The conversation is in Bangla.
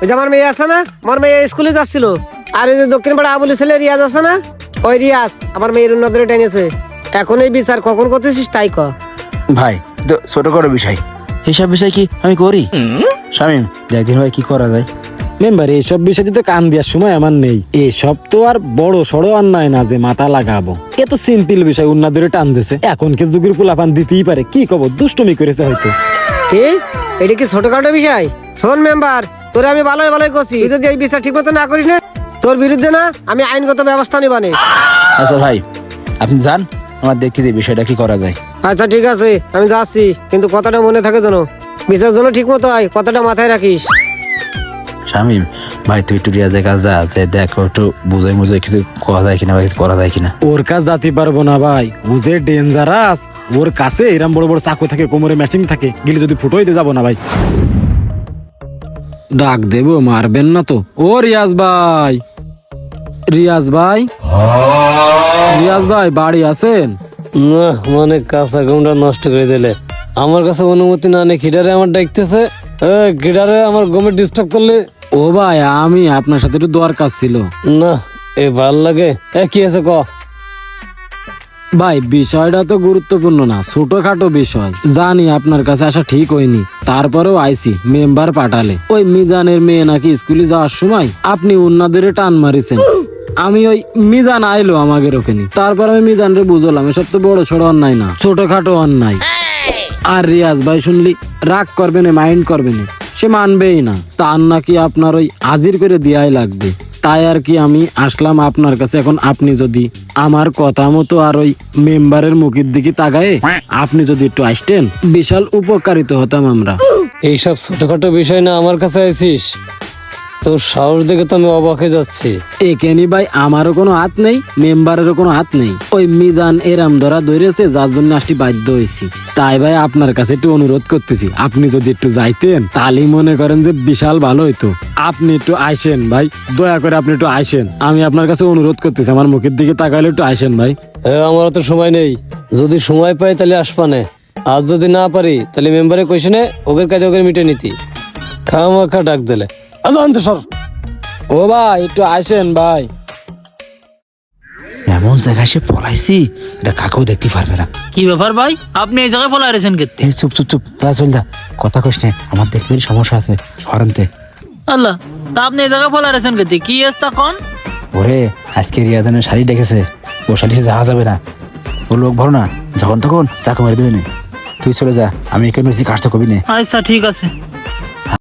ওই যে আমার মেয়ে আছে না, আমার মেয়ে স্কুলে যাচ্ছিল, আর এই যে দক্ষিণ পাড়া আবুল ছেলে রিয়াজ আছে না, ওই রিয়াজ আমার মেয়ের নজরে টেনেছে। এখন এই বিচার কখন করতেছিস তাই ক। ভাই তো ছোট করে বিষয়, এইসব বিষয় কি আমি করি? শামিম দেখদিন ভাই কি করা যায়? মেম্বার এইসব বিষয়ে তো কান দেওয়ার সময় আমার নেই। এসব তো আর বড় সড়ো অন্যায় না যে মাথা লাগাবো। এত সিম্পল বিষয় উন্না ধরে টান দিছে, এখন কে যুগের পোলাপান দিতেই পারে। কি কব, দুষ্টুমি করেছে হয়তো। কি এটা কি ছোটখাটো বিষয়? শোন মেম্বার, তোরে আমি ভালোই ভালোই করছি, তুই যদি এই বিচার ঠিক মতো না করিস না, তোর বিরুদ্ধে না আমি আইনগত ব্যবস্থা নিবানে। আচ্ছা ভাই আপনি যান, আমার দেখতে দিই বিষয়টা কি করা যায়। আচ্ছা ঠিক আছে, আমি যাচ্ছি, কিন্তু কথাটা মনে থাকে যেন বিচার জন্য ঠিক মতো হয়, কথাটা মাথায় রাখিস। শামিম ভাই তুই একটু রিয়াজের কাছে যা, যে দেখো একটু বুঝাই মুঝাই কিছু করা যায় কিনা বা কিছু করা যায় কিনা। ওর কাছে যেতে পারবো না ভাই, ও যে ডেঞ্জারাস। ওর কাছে এরম বড় বড় চাকু থাকে, কোমরে ম্যাচিং থাকে, গেলে যদি ফুটোই দিয়ে যাবো না ভাই। ডাক দেবো, মারবেন না তো? ও রিয়াজ ভাই, রিয়াজ ভাই, রিয়াজ ভাই বাড়ি আছেন? না মানে কাঁচা ঘুমটা নষ্ট করে দিলে। আমার কাছে অনুমতি না নেই খিডারে আমার ডাকতেছে। খিডারে আমার ঘুমে ডিস্টার্ব করলে। ও ভাই আমি আপনার সাথে একটু দরকার ছিল। না এ ভাল লাগে। কি আছে ক? ভাই বিষয়টা তো গুরুত্বপূর্ণ না, ছোটখাটো বিষয়। জানি আপনার কাছে আসা ঠিক হয়নি, তারপরেও আইসি। মেম্বার পাঠালে ওই মিজানের মেয়ে নাকি স্কুলে যাওয়ার সময় আপনি উন্নাদরে টান মারিছেন। আমি ওই মিজান আইলো আমাদের ওখানে, তারপর আমি মিজানরে বুঝলাম এসব তো বড় ছোট অন্যায় না, ছোটখাটো অন্যায়। আর রিয়াজ ভাই শুনলি রাগ করবে না, মাইন্ড করবে না, সে মানবেই না। তার নাকি আপনার ওই হাজির করে দেয়াই লাগবে। তাই আর কি আমি আসলাম আপনার কাছে। এখন আপনি যদি আমার কথা মতো আর ওই মেম্বারের মুখের দিকে তাকায়ে আপনি যদি একটু আসতেন, বিশাল উপকারিত হতাম আমরা। এইসব ছোটখাটো বিষয় না আমার কাছে আইছিস? তোর সাহস দেখে তো আমি অবাক হয়ে যাচ্ছি। এখানে ভাই আমারও কোনো হাত নেই, মেম্বারেরও কোনো হাত নেই। ওই মিজান এরাম ধরা ধরেছে, যার জন্য আসতে বাধ্য হয়েছি। তাই ভাই আপনার কাছে একটু অনুরোধ করতেছি, আপনি যদি একটু যাইতেন তাহলেই মনে করেন যে বিশাল ভালো হইতো। আপনি একটু আইসেন ভাই, দয়া করে আপনি একটু আইসেন। আমি আপনার কাছে অনুরোধ করতেছি, আমার মুখের দিকে তাকাইলে একটু আইসেন ভাই। আমার তো সময় নেই, যদি সময় পাই তাহলে আসবানে। আজ যদি না পারি তাহলে মেম্বারে কইছে নে ওদের কাজে ওদের মিটে নিতি। খামাখা ডাক দিলে আনতে সর। ও ভাই একটু আইসেন ভাই। এমন জায়গায় সে পলাইছি, এটা কাকেও দেখতে পারবে না। কি ব্যাপার ভাই, আপনি এই জায়গায় পলাই রেছেন কেতে? এই চুপ চুপ চুপ, তা চল যা, কথা কইস না, আমার দেখতে সমস্যা আছে সরান্তে। আল্লাহ, তা আপনি এই জায়গায় পলাই রেছেন কেতে? কি এসতা কোন? ওরে আজকে রিয়াদানের শাড়ি ডেকেছে, ও শাড়ি যাওয়া যাবে না, ও লোক ভরো না, যখন তখন চাকু মারি দেবে না। তুই চলে যা, আমি এখানে কাজটা করবি না। আচ্ছা ঠিক আছে।